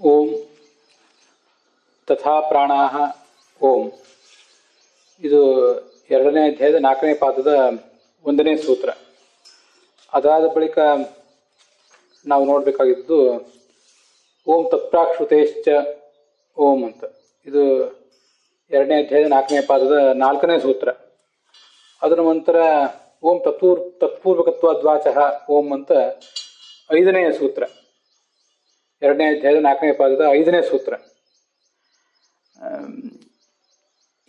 ಓಂ ತಥಾ ಪ್ರಾಣಾಹ ಓಂ. ಇದು 2ನೇ ಅಧ್ಯಾಯದ 4ನೇ ಪಾದದ 1ನೇ ಸೂತ್ರ. ಅದಾದ ಬಳಿಕ ನಾವು ನೋಡಬೇಕಾಗಿದ್ದು ಓಂ ತತ್ಪ್ರಾಕ್ಷುತೇಶ್ಚ ಓಂ ಅಂತ. ಇದು 2ನೇ ಅಧ್ಯಾಯದ 4ನೇ ಪಾದದ 4ನೇ ಸೂತ್ರ. ಅದರ ನಂತರ ಓಂ ತತ್ಪೂರ್ವಕತ್ವಾದ್ವಾಚಃ ಓಂ ಅಂತ 5ನೇ ಸೂತ್ರ. 2ನೇ ಅಧ್ಯಾಯದ 4ನೇ ಪಾದದ 5ನೇ ಸೂತ್ರ.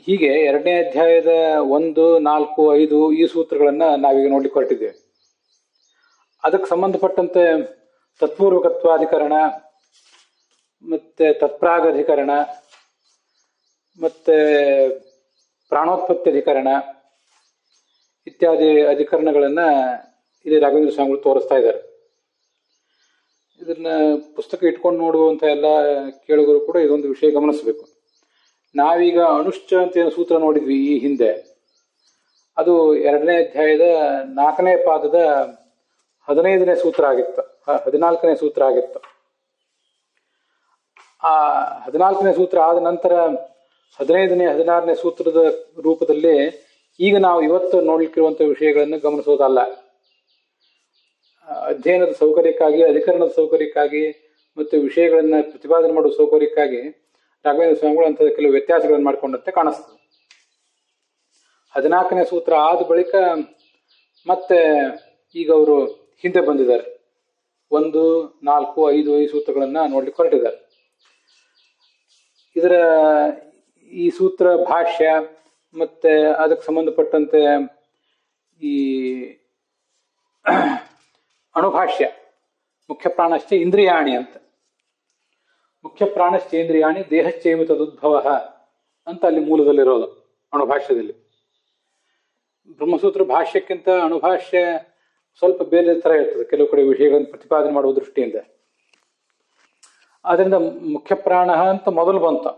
ಹೀಗೆ 2ನೇ ಅಧ್ಯಾಯದ 1, 4, 5 ಈ ಸೂತ್ರಗಳನ್ನು ನಾವೀಗ ನೋಡ್ಲಿಕ್ಕೆ ಹೊರಟಿದ್ದೇವೆ. ಅದಕ್ಕೆ ಸಂಬಂಧಪಟ್ಟಂತೆ ತತ್ಪೂರ್ವಕತ್ವಾಧಿಕರಣ ಮತ್ತೆ ತತ್ಪ್ರಾಗಧಿಕರಣ ಮತ್ತೆ ಪ್ರಾಣೋತ್ಪತ್ತಿ ಅಧಿಕರಣ ಇತ್ಯಾದಿ ಅಧಿಕರಣಗಳನ್ನು ಇಲ್ಲಿ ರಾಘವೇಂದ್ರ ಸ್ವಾಮಿಗಳು ತೋರಿಸ್ತಾ ಇದ್ದಾರೆ. ಇದನ್ನ ಪುಸ್ತಕ ಇಟ್ಕೊಂಡು ನೋಡುವಂಥ ಎಲ್ಲ ಕೇಳುಗರು ಕೂಡ ಇದೊಂದು ವಿಷಯ ಗಮನಿಸಬೇಕು. ನಾವೀಗ ಅನುಶ್ಚ ಅಂತ ಏನು ಸೂತ್ರ ನೋಡಿದ್ವಿ ಈ ಹಿಂದೆ, ಅದು 2ನೇ ಅಧ್ಯಾಯದ 4ನೇ ಪಾದದ 15ನೇ ಸೂತ್ರ ಆಗಿತ್ತು, 14ನೇ ಸೂತ್ರ ಆಗಿತ್ತು. ಆ 14ನೇ ಸೂತ್ರ ಆದ ನಂತರ 15ನೇ 16ನೇ ಸೂತ್ರದ ರೂಪದಲ್ಲಿ ಈಗ ನಾವು ಇವತ್ತು ನೋಡ್ಲಿಕ್ಕಿರುವಂಥ ವಿಷಯಗಳನ್ನು ಗಮನಿಸೋದಲ್ಲ. ಅಧ್ಯಯನದ ಸೌಕರ್ಯಕ್ಕಾಗಿ, ಅಧಿಕರಣದ ಸೌಕರ್ಯಕ್ಕಾಗಿ ಮತ್ತು ವಿಷಯಗಳನ್ನು ಪ್ರತಿಪಾದನೆ ಮಾಡುವ ಸೌಕರ್ಯಕ್ಕಾಗಿ ರಾಘವೇಂದ್ರ ಸ್ವಾಮಿಗಳು ಅಂಥದ್ದು ಕೆಲವು ವ್ಯತ್ಯಾಸಗಳನ್ನು ಮಾಡಿಕೊಂಡಂತೆ ಕಾಣಿಸ್ತದೆ. 14ನೇ ಸೂತ್ರ ಆದ ಬಳಿಕ ಮತ್ತೆ ಈಗ ಅವರು ಹಿಂದೆ ಬಂದಿದ್ದಾರೆ. 1, 4, 5 ಈ ಸೂತ್ರಗಳನ್ನು ನೋಡ್ಲಿಕ್ಕೆ ಹೊರಟಿದ್ದಾರೆ. ಈ ಸೂತ್ರ ಭಾಷ್ಯ ಮತ್ತೆ ಅದಕ್ಕೆ ಸಂಬಂಧಪಟ್ಟಂತೆ ಈ ಅಣುಭಾಷ್ಯ ಮುಖ್ಯ ಪ್ರಾಣಶ್ಚ ಇಂದ್ರಿಯಾಣಿ ಅಂತ. ಮುಖ್ಯ ಪ್ರಾಣಶ್ಚ ಇಂದ್ರಿಯಾಣಿ ದೇಹಶ್ಚೈವ ತದುದ್ಭವ ಅಂತ ಅಲ್ಲಿ ಮೂಲದಲ್ಲಿರೋದು ಅಣುಭಾಷ್ಯದಲ್ಲಿ. ಬ್ರಹ್ಮಸೂತ್ರ ಭಾಷ್ಯಕ್ಕಿಂತ ಅಣುಭಾಷ್ಯ ಸ್ವಲ್ಪ ಬೇರೆ ಥರ ಇರ್ತದೆ ಕೆಲವು ಕಡೆ ವಿಷಯಗಳನ್ನು ಪ್ರತಿಪಾದನೆ ಮಾಡುವ ದೃಷ್ಟಿಯಿಂದ. ಆದ್ದರಿಂದ ಮುಖ್ಯ ಪ್ರಾಣ ಅಂತ ಮೊದಲು ಬಂತು,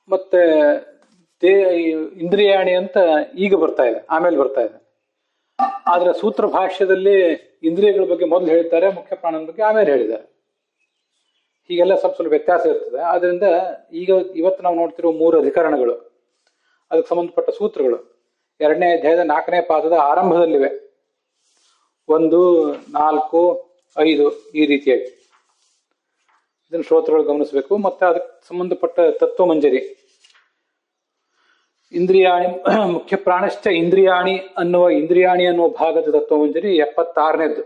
ಮತ್ತೆ ಇಂದ್ರಿಯಾಣಿ ಅಂತ ಈಗ ಬರ್ತಾ ಇದೆ, ಆಮೇಲೆ ಬರ್ತಾ ಇದೆ. ಆದರೆ ಸೂತ್ರ ಭಾಷ್ಯದಲ್ಲಿ ಇಂದ್ರಿಯಗಳ ಬಗ್ಗೆ ಮೊದಲು ಹೇಳಿದ್ದಾರೆ, ಮುಖ್ಯ ಪ್ರಾಣನ ಬಗ್ಗೆ ಆಮೇಲೆ ಹೇಳಿದ್ದಾರೆ. ಹೀಗೆಲ್ಲ ಸ್ವಲ್ಪ ವ್ಯತ್ಯಾಸ ಇರ್ತದೆ. ಆದ್ದರಿಂದ ಇವತ್ತು ನಾವು ನೋಡ್ತಿರೋ 3 ಅಧಿಕರಣಗಳು, ಅದಕ್ಕೆ ಸಂಬಂಧಪಟ್ಟ ಸೂತ್ರಗಳು 2ನೇ ಅಧ್ಯಾಯದ 4ನೇ ಪಾದದ ಆರಂಭದಲ್ಲಿವೆ. 1, 4, 5 ಈ ರೀತಿಯಾಗಿ ಇದನ್ನು ಶ್ರೋತೃಗಳು ಗಮನಿಸಬೇಕು. ಮತ್ತೆ ಅದಕ್ಕೆ ಸಂಬಂಧಪಟ್ಟ ತತ್ವಮಂಜರಿ ಇಂದ್ರಿಯಾಣಿ ಮುಖ್ಯ ಪ್ರಾಣಶ್ಚ ಇಂದ್ರಿಯಾಣಿ ಅನ್ನುವ ಭಾಗದ ತತ್ವಮಂಜರಿ 76ನೇದ್ದು.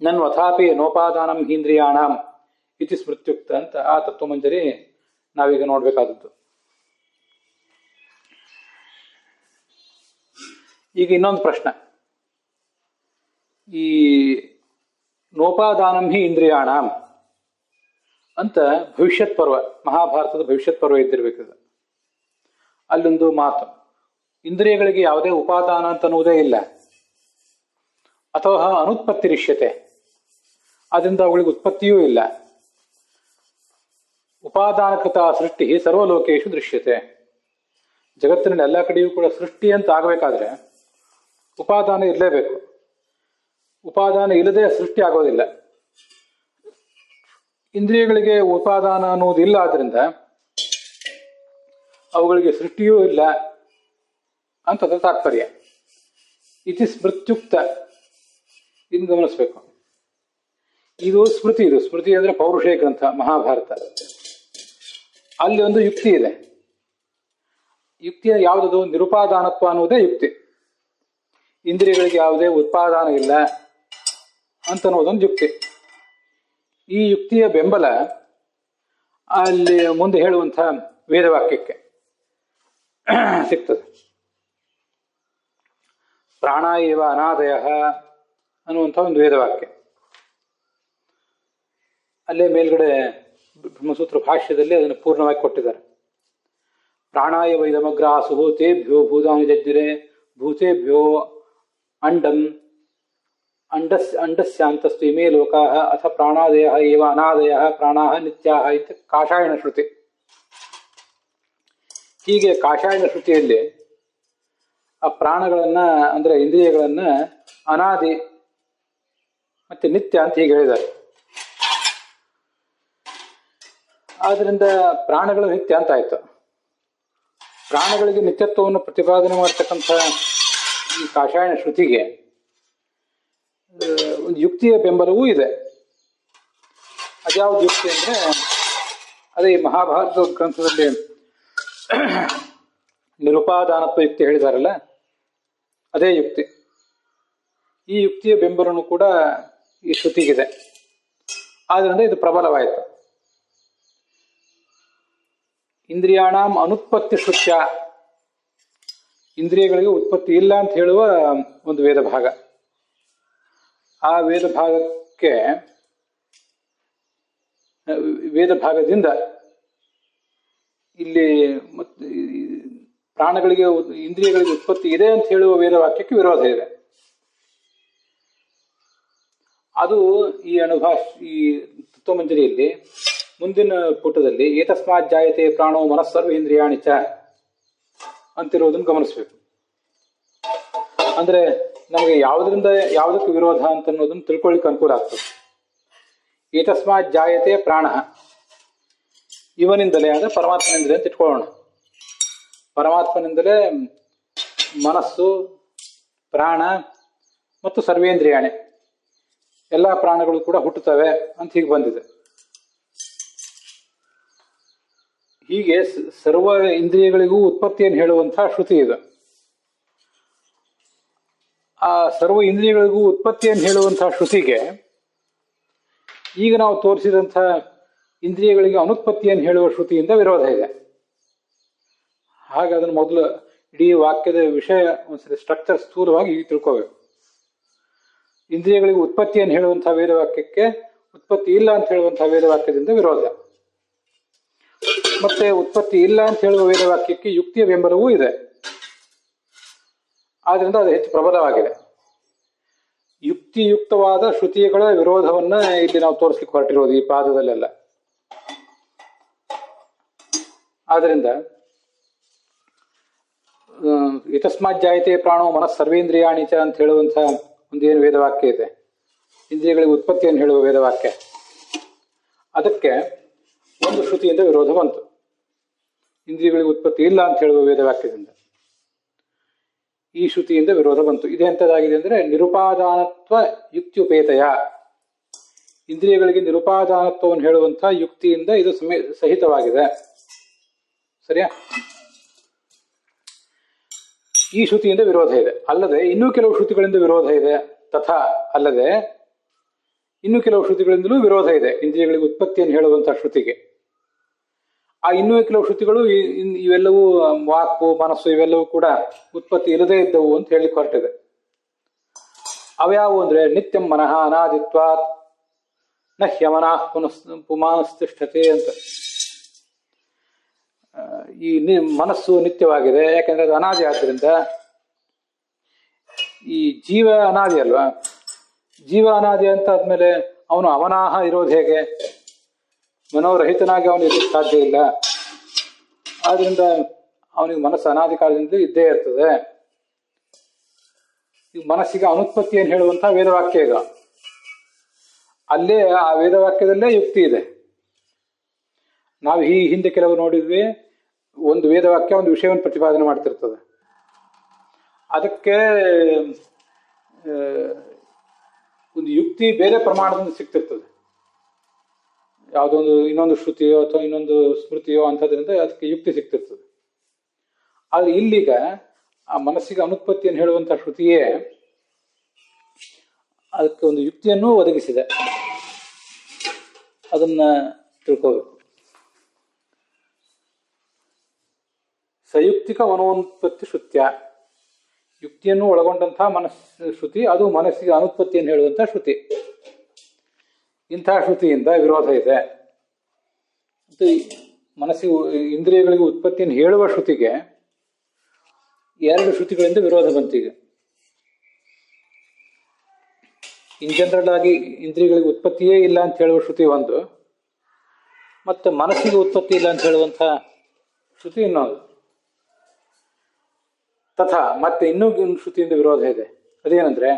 ನನ್ವಥಾಪಿ ನೋಪಾದಾನಂ ಹೀಂದ್ರಿಯಾಣಂ ಇತಿ ಸ್ಮೃತ್ಯುಕ್ತ ಅಂತ ಆ ತತ್ವಮಂಜರಿ ನಾವೀಗ ನೋಡ್ಬೇಕಾದದ್ದು. ಈಗ ಇನ್ನೊಂದು ಪ್ರಶ್ನೆ, ಈ ನೋಪಾದಾನಂ ಹಿ ಇಂದ್ರಿಯಾಣಂ ಅಂತ ಭವಿಷ್ಯತ್ ಪರ್ವ, ಮಹಾಭಾರತದ ಭವಿಷ್ಯತ್ ಪರ್ವ ಇದ್ದಿರ್ಬೇಕದು. ಅಲ್ಲೊಂದು ಮಾತು, ಇಂದ್ರಿಯಗಳಿಗೆ ಯಾವುದೇ ಉಪಾದಾನ ಅಂತ ಅನ್ನುವುದೇ ಇಲ್ಲ, ಅಥವಾ ಅನುತ್ಪತ್ತಿರಿಷ್ಯತೆ, ಅದರಿಂದ ಅವುಗಳಿಗೆ ಉತ್ಪತ್ತಿಯೂ ಇಲ್ಲ. ಉಪಾದಾನಕೃತ ಸೃಷ್ಟಿ ಸರ್ವಲೋಕೇಶು ದೃಶ್ಯತೆ. ಜಗತ್ತಿನಲ್ಲಿ ಎಲ್ಲ ಕಡೆಯೂ ಕೂಡ ಸೃಷ್ಟಿ ಅಂತ ಆಗಬೇಕಾದ್ರೆ ಉಪಾದಾನ ಇರಲೇಬೇಕು. ಉಪಾದಾನ ಇಲ್ಲದೆ ಸೃಷ್ಟಿ ಆಗೋದಿಲ್ಲ. ಇಂದ್ರಿಯಗಳಿಗೆ ಉಪಾದಾನ ಅನ್ನುವುದಿಲ್ಲ, ಆದ್ರಿಂದ ಅವುಗಳಿಗೆ ಸೃಷ್ಟಿಯೂ ಇಲ್ಲ ಅಂತ ತಾತ್ಪರ್ಯ. ಇತಿ ಸ್ಮೃತ್ಯುಕ್ತ, ಇನ್ನು ಗಮನಿಸ್ಬೇಕು. ಇದು ಸ್ಮೃತಿ ಅಂದ್ರೆ ಪೌರುಷೇಯ ಗ್ರಂಥ ಮಹಾಭಾರತ. ಅಲ್ಲಿ ಒಂದು ಯುಕ್ತಿ ಇದೆ. ಯುಕ್ತಿ ಯಾವುದದು? ನಿರುಪಾದಾನತ್ವ ಅನ್ನುವುದೇ ಯುಕ್ತಿ. ಇಂದ್ರಿಯಗಳಿಗೆ ಯಾವುದೇ ಉತ್ಪಾದಾನ ಇಲ್ಲ ಅಂತ ಅನ್ನೋದೊಂದು ಯುಕ್ತಿ. ಈ ಯುಕ್ತಿಯ ಬೆಂಬಲ ಅಲ್ಲಿ ಮುಂದೆ ಹೇಳುವಂಥ ವೇದವಾಕ್ಯಕ್ಕೆ ಸಿಗ್ತದೆ. ಪ್ರಾಣ ಇವ ಅನಾದಯ ಅನ್ನುವಂಥ ಒಂದು ವೇದವಾಕ್ಯ. ಅಲ್ಲೇ ಮೇಲ್ಗಡೆ ಬ್ರಹ್ಮಸೂತ್ರ ಭಾಷ್ಯದಲ್ಲಿ ಅದನ್ನು ಪೂರ್ಣವಾಗಿ ಕೊಟ್ಟಿದ್ದಾರೆ. ಪ್ರಾಣಾಯ ವೈದಮಗ್ರಾಸು ತೇಭ್ಯೋ ಭೂತಾನಿ ಜಜ್ಜಿರೆ ಭೂತೇಭ್ಯೋ ಅಂಡಂ ಅಂಡಸ್ಯಾಂತಸ್ತು ಇಮೇ ಲೋಕಾಃ ಅಥ ಪ್ರಾಣಾದಯ ಏವ ಅನಾದಯ ಪ್ರಾಣಾಃ ನಿತ್ಯಾಃ ಇತಿ ಕಾಷಾಯಣ ಶ್ರುತಿ. ಹೀಗೆ ಕಾಷಾಯಣ ಶ್ರುತಿಯಲ್ಲಿ ಆ ಪ್ರಾಣಗಳನ್ನ ಅಂದ್ರೆ ಇಂದ್ರಿಯಗಳನ್ನ ಅನಾದಿ ಮತ್ತೆ ನಿತ್ಯ ಅಂತ ಹೀಗೆ ಹೇಳಿದ್ದಾರೆ. ಆದ್ರಿಂದ ಪ್ರಾಣಗಳು ನಿತ್ಯ ಅಂತ ಆಯ್ತು. ಪ್ರಾಣಗಳಿಗೆ ನಿತ್ಯತ್ವವನ್ನು ಪ್ರತಿಪಾದನೆ ಮಾಡತಕ್ಕಂಥ ಈ ಕಾಷಾಯಣ ಶ್ರುತಿಗೆ ಒಂದು ಯುಕ್ತಿಯ ಬೆಂಬಲವೂ ಇದೆ. ಅದ್ಯಾವ್ದು ಯುಕ್ತಿ ಅಂದ್ರೆ ಅದೇ ಈ ಮಹಾಭಾರತ ಗ್ರಂಥದಲ್ಲಿ ನಿರುಪಾದಾನತ್ವ ಯುಕ್ತಿ ಹೇಳಿದಾರಲ್ಲ, ಅದೇ ಯುಕ್ತಿ. ಈ ಯುಕ್ತಿಯ ಬೆಂಬಲನು ಕೂಡ ಈ ಶ್ರುತಿಗಿದೆ. ಆದ್ರಿಂದ ಇದು ಪ್ರಬಲವಾಯಿತು. ಇಂದ್ರಿಯಾಣಾಂ ಅನುತ್ಪತ್ತಿ ಶ್ರುತ್ಯ, ಇಂದ್ರಿಯಗಳಿಗೆ ಉತ್ಪತ್ತಿ ಇಲ್ಲ ಅಂತ ಹೇಳುವ ಒಂದು ವೇದ ಭಾಗ. ಆ ವೇದ ಭಾಗದಿಂದ ಇಲ್ಲಿ ಪ್ರಾಣಗಳಿಗೆ ಇಂದ್ರಿಯಗಳಿಗೆ ಉತ್ಪತ್ತಿ ಇದೆ ಅಂತ ಹೇಳುವ ವೇದ ವಾಕ್ಯಕ್ಕೆ ವಿರೋಧ ಇದೆ. ಅದು ಈ ತತ್ವಮಂಜರಿಯಲ್ಲಿ ಮುಂದಿನ ಪುಟದಲ್ಲಿ ಏತಸ್ಮಾತ್ ಜಾಯತೆ ಪ್ರಾಣೋ ಮನಸ್ಸರ್ವೇಂದ್ರಿಯಾಣಿ ಚ ಅಂತಿರೋದನ್ನು ಗಮನಿಸಬೇಕು. ಅಂದ್ರೆ ನಮಗೆ ಯಾವುದರಿಂದ ಯಾವುದಕ್ಕೆ ವಿರೋಧ ಅಂತ ಅನ್ನೋದನ್ನು ತಿಳ್ಕೊಳ್ಳಿಕ್ಕೆ ಅನುಕೂಲ ಆಗ್ತದೆ. ಏತಸ್ಮಾತ್ ಜಾಯತೆ ಪ್ರಾಣ, ಇವನಿಂದಲೇ ಅಂದ್ರೆ ಪರಮಾತ್ಮನಿಂದಲೇ ಅಂತ ಇಟ್ಕೊಳ್ಳೋಣ. ಪರಮಾತ್ಮನಿಂದಲೇ ಮನಸ್ಸು, ಪ್ರಾಣ ಮತ್ತು ಸರ್ವೇಂದ್ರಿಯಾಣಿ ಎಲ್ಲ ಪ್ರಾಣಗಳು ಕೂಡ ಹುಟ್ಟುತ್ತವೆ ಅಂತ ಹೀಗೆ ಬಂದಿದೆ. ಹೀಗೆ ಸರ್ವ ಇಂದ್ರಿಯಗಳಿಗೂ ಉತ್ಪತ್ತಿಯನ್ನು ಹೇಳುವಂತಹ ಶ್ರುತಿ ಇದು. ಆ ಸರ್ವ ಇಂದ್ರಿಯಗಳಿಗೂ ಉತ್ಪತ್ತಿಯನ್ನು ಹೇಳುವಂತಹ ಶ್ರುತಿಗೆ ಈಗ ನಾವು ತೋರಿಸಿದಂತಹ ಇಂದ್ರಿಯಗಳಿಗೆ ಅನುತ್ಪತ್ತಿಯನ್ನು ಹೇಳುವ ಶ್ರುತಿಯಿಂದ ವಿರೋಧ ಇದೆ. ಹಾಗೆ ಅದನ್ನು ಮೊದಲು ಇಡೀ ವಾಕ್ಯದ ವಿಷಯ ಒಂದ್ಸರಿ ಸ್ಟ್ರಕ್ಚರ್ ಸ್ಥೂಲವಾಗಿ ಈಗ ತಿಳ್ಕೋಬೇಕು. ಇಂದ್ರಿಯಗಳಿಗೆ ಉತ್ಪತ್ತಿಯನ್ನು ಹೇಳುವಂತಹ ವೇದವಾಕ್ಯಕ್ಕೆ ಉತ್ಪತ್ತಿ ಇಲ್ಲ ಅಂತ ಹೇಳುವಂತಹ ವೇದವಾಕ್ಯದಿಂದ ವಿರೋಧ. ಮತ್ತೆ ಉತ್ಪತ್ತಿ ಇಲ್ಲ ಅಂತ ಹೇಳುವ ವೇದವಾಕ್ಯಕ್ಕೆ ಯುಕ್ತಿಯ ಬೆಂಬಲವೂ ಇದೆ. ಆದ್ರಿಂದ ಅದು ಹೆಚ್ಚು ಪ್ರಬಲವಾಗಿದೆ. ಯುಕ್ತಿಯುಕ್ತವಾದ ಶ್ರುತಿಗಳ ವಿರೋಧವನ್ನ ಇಲ್ಲಿ ನಾವು ತೋರಿಸ್ಲಿಕ್ಕೆ ಹೊರಟಿರೋದು ಈ ಪಾದದಲ್ಲೆಲ್ಲ. ಆದ್ರಿಂದ ಯತಸ್ಮಾತ್ ಜಾಯತೆ ಪ್ರಾಣೋ ಮನಸ್ ಸರ್ವೇಂದ್ರಿಯಾಣಿ ಚ ಅಂತ ಹೇಳುವಂತಹ ಒಂದೇನು ವೇದವಾಕ್ಯ ಇದೆ, ಇಂದ್ರಿಯಗಳಿಗೆ ಉತ್ಪತ್ತಿಯನ್ನು ಹೇಳುವ ವೇದವಾಕ್ಯ, ಅದಕ್ಕೆ ಒಂದು ಶ್ರುತಿಯಿಂದ ವಿರೋಧ ಬಂತು. ಇಂದ್ರಿಯಗಳಿಗೆ ಉತ್ಪತ್ತಿ ಇಲ್ಲ ಅಂತ ಹೇಳುವ ವೇದವಾಕ್ಯದಿಂದ ಈ ಶ್ರುತಿಯಿಂದ ವಿರೋಧ ಬಂತು. ಇದೆಂತದಾಗಿದೆ ಅಂದ್ರೆ ನಿರುಪಾದಾನತ್ವ ಯುಕ್ತಿಯುಪೇತಯ, ಇಂದ್ರಿಯಗಳಿಗೆ ನಿರುಪಾದಾನತ್ವವನ್ನು ಹೇಳುವಂತಹ ಯುಕ್ತಿಯಿಂದ ಇದು ಸಹಿತವಾಗಿದೆ. ಸರಿಯಾ? ಈ ಶ್ರುತಿಯಿಂದ ವಿರೋಧ ಇದೆ. ಅಲ್ಲದೆ ಇನ್ನೂ ಕೆಲವು ಶ್ರುತಿಗಳಿಂದ ವಿರೋಧ ಇದೆ. ತಥಾ ಅಲ್ಲದೆ ಇನ್ನೂ ಕೆಲವು ಶ್ರುತಿಗಳಿಂದಲೂ ವಿರೋಧ ಇದೆ ಇಂದ್ರಿಯಗಳಿಗೆ ಉತ್ಪತ್ತಿಯನ್ನು ಹೇಳುವಂತಹ ಶ್ರುತಿಗೆ. ಆ ಇನ್ನೂ ಕೆಲವು ಶ್ರುತಿಗಳು ಇವೆಲ್ಲವೂ ವಾಕು, ಮನಸ್ಸು ಇವೆಲ್ಲವೂ ಕೂಡ ಉತ್ಪತ್ತಿ ಇಲ್ಲದೇ ಇದ್ದವು ಅಂತ ಹೇಳಿಕ್ಕೆ ಹೊರಟಿದೆ. ಅವ್ಯಾವು ಅಂದ್ರೆ ನಿತ್ಯಂ ಮನಃ ಅನಾದಿತ್ವಾತ್ ನ ಹ್ಯಮನಃ ಪುಮಾನಸ್ತಿಷ್ಠತೆ ಅಂತ. ಈ ಮನಸ್ಸು ನಿತ್ಯವಾಗಿದೆ, ಯಾಕೆಂದ್ರೆ ಅದು ಅನಾದಿ. ಆದ್ದರಿಂದ ಈ ಜೀವ ಅನಾದಿ ಅಲ್ವಾ, ಜೀವ ಅನಾದಿ ಅಂತ ಆದ್ಮೇಲೆ ಅವನು ಅವನಾಹ ಇರೋದು ಹೇಗೆ? ಮನೋರಹಿತನಾಗಿ ಅವನು ಇರಲಿಕ್ಕೆ ಸಾಧ್ಯ ಇಲ್ಲ. ಆದ್ರಿಂದ ಅವನಿಗೆ ಮನಸ್ಸು ಅನಾದಿ ಕಾಲದಿಂದ ಇದ್ದೇ ಇರ್ತದೆ. ಈ ಮನಸ್ಸಿಗೆ ಅನುತ್ಪತ್ತಿಯನ್ನು ಹೇಳುವಂತಹ ವೇದವಾಕ್ಯ ಈಗ, ಅಲ್ಲೇ ಆ ವೇದವಾಕ್ಯದಲ್ಲೇ ಯುಕ್ತಿ ಇದೆ. ನಾವು ಈ ಹಿಂದೆ ಕೆಲವು ನೋಡಿದ್ವಿ, ಒಂದು ವೇದವಾಕ್ಯ ಒಂದು ವಿಷಯವನ್ನು ಪ್ರತಿಪಾದನೆ ಮಾಡ್ತಿರ್ತದೆ, ಅದಕ್ಕೆ ಒಂದು ಯುಕ್ತಿ ಬೇರೆ ಪ್ರಮಾಣದಿಂದ ಸಿಗ್ತಿರ್ತದೆ. ಯಾವುದೊಂದು ಇನ್ನೊಂದು ಶ್ರುತಿಯೋ ಅಥವಾ ಇನ್ನೊಂದು ಸ್ಮೃತಿಯೋ ಅಂಥದ್ರಿಂದ ಅದಕ್ಕೆ ಯುಕ್ತಿ ಸಿಗ್ತಿರ್ತದೆ. ಆದ್ರೆ ಇಲ್ಲೀಗ ಆ ಮನಸ್ಸಿಗೆ ಅನುತ್ಪತ್ತಿಯನ್ನು ಹೇಳುವಂತಹ ಶ್ರುತಿಯೇ ಅದಕ್ಕೆ ಒಂದು ಯುಕ್ತಿಯನ್ನು ಒದಗಿಸಿದೆ. ಅದನ್ನ ತಿಳ್ಕೋಬೇಕು. ಸಯುಕ್ತಿಕ ಮನೋತ್ಪತ್ತಿ ಶ್ರುತ್ಯ, ಯುಕ್ತಿಯನ್ನು ಒಳಗೊಂಡಂತಹ ಶ್ರುತಿ, ಅದು ಮನಸ್ಸಿಗೆ ಅನುತ್ಪತ್ತಿಯನ್ನು ಹೇಳುವಂತಹ ಶ್ರುತಿ. ಇಂತಹ ಶ್ರುತಿಯಿಂದ ವಿರೋಧ ಇದೆ. ಮತ್ತು ಮನಸ್ಸಿಗೆ ಇಂದ್ರಿಯಗಳಿಗೆ ಉತ್ಪತ್ತಿಯನ್ನು ಹೇಳುವ ಶ್ರುತಿಗೆ ಎರಡು ಶ್ರುತಿಗಳಿಂದ ವಿರೋಧ ಬಂತೀಗ. ಇನ್ ಜನರಲ್ ಆಗಿ ಇಂದ್ರಿಯಗಳಿಗೆ ಉತ್ಪತ್ತಿಯೇ ಇಲ್ಲ ಅಂತ ಹೇಳುವ ಶ್ರುತಿ ಒಂದು, ಮತ್ತೆ ಮನಸ್ಸಿಗೆ ಉತ್ಪತ್ತಿ ಇಲ್ಲ ಅಂತ ಹೇಳುವಂತಹ ಶ್ರುತಿ ಇನ್ನೊಂದು. ತಥಾ ಮತ್ತೆ ಇನ್ನೂ ಶ್ರುತಿಯಿಂದ ವಿರೋಧ ಇದೆ. ಅದೇನಂದ್ರೆ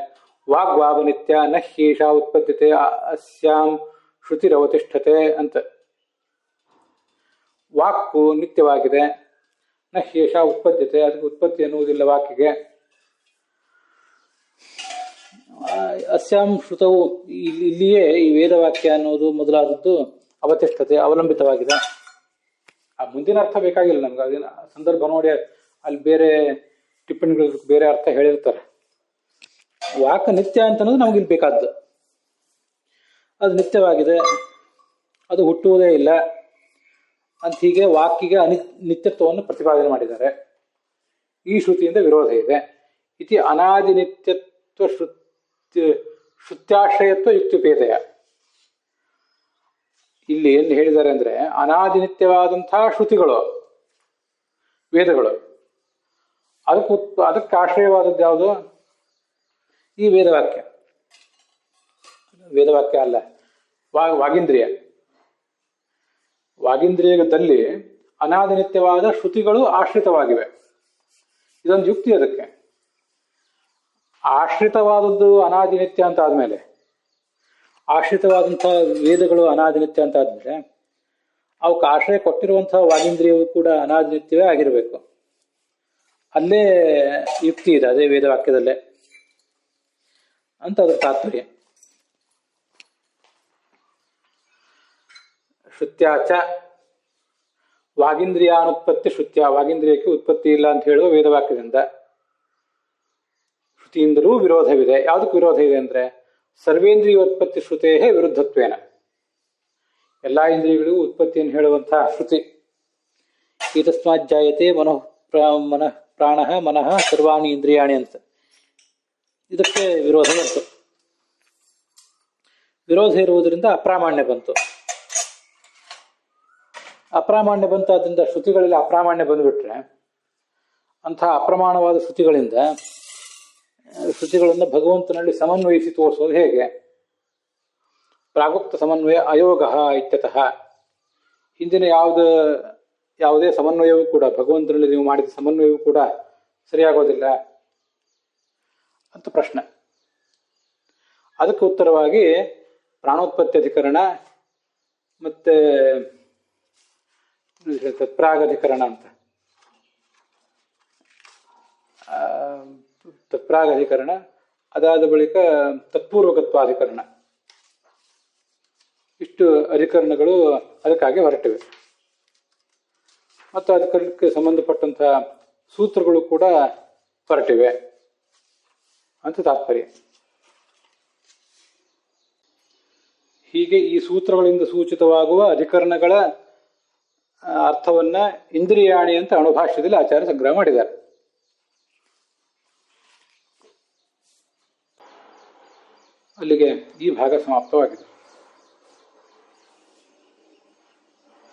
ವಾಗ್ವಾವ ನಿತ್ಯ ನ ಹ್ಯೇಷ ಉತ್ಪದ್ಯತೆ ಅಸ್ಯಾಂ ಶ್ರುತಿರವತಿಷ್ಠತೆ ಅಂತ. ವಾಕು ನಿತ್ಯವಾಗಿದೆ, ನ ಹ್ಯೇಷ ಉತ್ಪದ್ಯತೆ, ಅದಕ್ಕೆ ಉತ್ಪತ್ತಿ ಎನ್ನುವುದಿಲ್ಲ ವಾಕಿಗೆ. ಅಸ್ಯಾಂ ಶ್ರುತವು, ಇಲ್ಲಿಯೇ ಈ ವೇದವಾಕ್ಯ ಅನ್ನೋದು ಮೊದಲಾದದ್ದು ಅವತಿಷ್ಠತೆ ಅವಲಂಬಿತವಾಗಿದೆ. ಆ ಮುಂದಿನ ಅರ್ಥ ಬೇಕಾಗಿಲ್ಲ ನಮ್ಗೆ, ಅದೇನು ಸಂದರ್ಭ ನೋಡಿ ಅಲ್ಲಿ ಬೇರೆ ಟಿಪ್ಪಣಿಗಳು ಬೇರೆ ಅರ್ಥ ಹೇಳಿರ್ತಾರೆ. ವಾಕ ನಿತ್ಯ ಅಂತ ಅನ್ನೋದು ನಮಗಿಲ್ಲಿ ಬೇಕಾದ್ದು. ಅದು ನಿತ್ಯವಾಗಿದೆ, ಅದು ಹುಟ್ಟುವುದೇ ಇಲ್ಲ ಅಂತ ಹೀಗೆ ವಾಕಿಗೆ ನಿತ್ಯತ್ವವನ್ನು ಪ್ರತಿಪಾದನೆ ಮಾಡಿದ್ದಾರೆ. ಈ ಶ್ರುತಿಯಿಂದ ವಿರೋಧ ಇದೆ. ಇತಿ ಅನಾದಿ ನಿತ್ಯತ್ವ ಶ್ರುತ್ಯಾಶ್ರಯತ್ವ ಯುಕ್ತಿಪೇದೆಯ. ಇಲ್ಲಿ ಎಲ್ಲಿ ಹೇಳಿದ್ದಾರೆ ಅಂದ್ರೆ ಅನಾದಿ ನಿತ್ಯವಾದಂತಹ ಶ್ರುತಿಗಳು ವೇದಗಳು, ಅದಕ್ಕೆ ಆಶ್ರಯವಾದದ್ದು ಯಾವುದು? ಈ ವೇದವಾಕ್ಯ. ವೇದವಾಕ್ಯ ಅಲ್ಲ, ವಾಗೀಂದ್ರಿಯ. ವಾಗೀಂದ್ರಿಯದಲ್ಲಿ ಅನಾದಿ ನಿತ್ಯವಾದ ಶ್ರುತಿಗಳು ಆಶ್ರಿತವಾಗಿವೆ. ಇದೊಂದು ಯುಕ್ತಿ. ಅದಕ್ಕೆ ಆಶ್ರಿತವಾದದ್ದು ಅನಾದಿ ನಿತ್ಯ ಅಂತ ಆದ್ಮೇಲೆ, ಆಶ್ರಿತವಾದಂತಹ ವೇದಗಳು ಅನಾದಿ ನಿತ್ಯ ಅಂತ ಆದ್ಮೇಲೆ ಅವಕ್ಕೆ ಆಶ್ರಯ ಕೊಟ್ಟಿರುವಂತಹ ವಾಗೀಂದ್ರಿಯವು ಕೂಡ ಅನಾದಿ ನಿತ್ಯವೇ ಆಗಿರಬೇಕು. ಅಲ್ಲೇ ಯುಕ್ತಿ ಇದೆ, ಅದೇ ವೇದವಾಕ್ಯದಲ್ಲೇ ಅಂತ ಅದರ ತಾತ್ಪರ್ಯ. ಶ್ರುತ್ಯಾಚ ವಾಗೀಂದ್ರಿಯಾನುತ್ಪತ್ತಿ ಶ್ರುತ್ಯ, ವಾಗೀಂದ್ರಿಯಕ್ಕೆ ಉತ್ಪತ್ತಿ ಇಲ್ಲ ಅಂತ ಹೇಳುವ ವೇದವಾಕ್ಯದಿಂದ. ಶ್ರುತಿಯಿಂದಲೂ ವಿರೋಧವಿದೆ. ಯಾವುದಕ್ಕೆ ವಿರೋಧ ಇದೆ ಅಂದ್ರೆ ಸರ್ವೇಂದ್ರಿಯೋತ್ಪತ್ತಿ ಶ್ರುತೇ ವಿರುದ್ಧತ್ವೇನ, ಎಲ್ಲಾ ಇಂದ್ರಿಯಗಳಿಗೂ ಉತ್ಪತ್ತಿಯನ್ನು ಹೇಳುವಂತಹ ಶ್ರುತಿ. ಏತಸ್ಮಾಜ್ಜಾಯತೆ ಮನಃ ಪ್ರಾಣ ಮನಃ ಸರ್ವಾಣಿ ಇಂದ್ರಿಯಾಣಿ ಅಂತ, ಇದಕ್ಕೆ ವಿರೋಧ ಬಂತು. ವಿರೋಧ ಇರುವುದರಿಂದ ಅಪ್ರಾಮಾಣ್ಯ ಬಂತು. ಅಪ್ರಾಮಾಣ್ಯ ಬಂತಾದ್ರಿಂದ ಶ್ರುತಿಗಳಲ್ಲಿ ಅಪ್ರಾಮಾಣ್ಯ ಬಂದುಬಿಟ್ರೆ ಅಂತಹ ಅಪ್ರಮಾಣವಾದ ಶ್ರುತಿಗಳಿಂದ ಭಗವಂತನಲ್ಲಿ ಸಮನ್ವಯಿಸಿ ತೋರಿಸೋದು ಹೇಗೆ? ಪ್ರಾಗುಪ್ತ ಸಮನ್ವಯ ಅಯೋಗ ಇತ್ಯತಃ. ಹಿಂದಿನ ಯಾವುದೇ ಸಮನ್ವಯವೂ ಕೂಡ, ಭಗವಂತನಲ್ಲಿ ನೀವು ಮಾಡಿದ ಸಮನ್ವಯವೂ ಕೂಡ ಸರಿಯಾಗೋದಿಲ್ಲ ಅಂತ ಪ್ರಶ್ನೆ. ಅದಕ್ಕೆ ಉತ್ತರವಾಗಿ ಪ್ರಾಣೋತ್ಪತ್ತಿ ಅಧಿಕರಣ ಮತ್ತೆ ತತ್ಪ್ರಾಗಧಿಕರಣ ಅಂತ, ತತ್ಪ್ರಾಗಧಿಕರಣ, ಅದಾದ ಬಳಿಕ ತತ್ಪೂರ್ವಕತ್ವಾಧಿಕರಣ, ಇಷ್ಟು ಅಧಿಕರಣಗಳು ಅದಕ್ಕಾಗಿ ಹೊರಟಿವೆ. ಮತ್ತು ಅದಕ್ಕೆ ಸಂಬಂಧಪಟ್ಟಂತಹ ಸೂತ್ರಗಳು ಕೂಡ ಹೊರಟಿವೆ ಅಂತ ತಾತ್ಪರ್ಯ. ಹೀಗೆ ಈ ಸೂತ್ರಗಳಿಂದ ಸೂಚಿತವಾಗುವ ಅಧಿಕರಣಗಳ ಅರ್ಥವನ್ನ ಇಂದ್ರಿಯಾಣಿ ಅಂತ ಅಣುಭಾಷ್ಯದಲ್ಲಿ ಆಚಾರ್ಯ ಸಂಗ್ರಹ ಮಾಡಿದ್ದಾರೆ. ಅಲ್ಲಿಗೆ ಈ ಭಾಗ ಸಮಾಪ್ತವಾಗಿದೆ.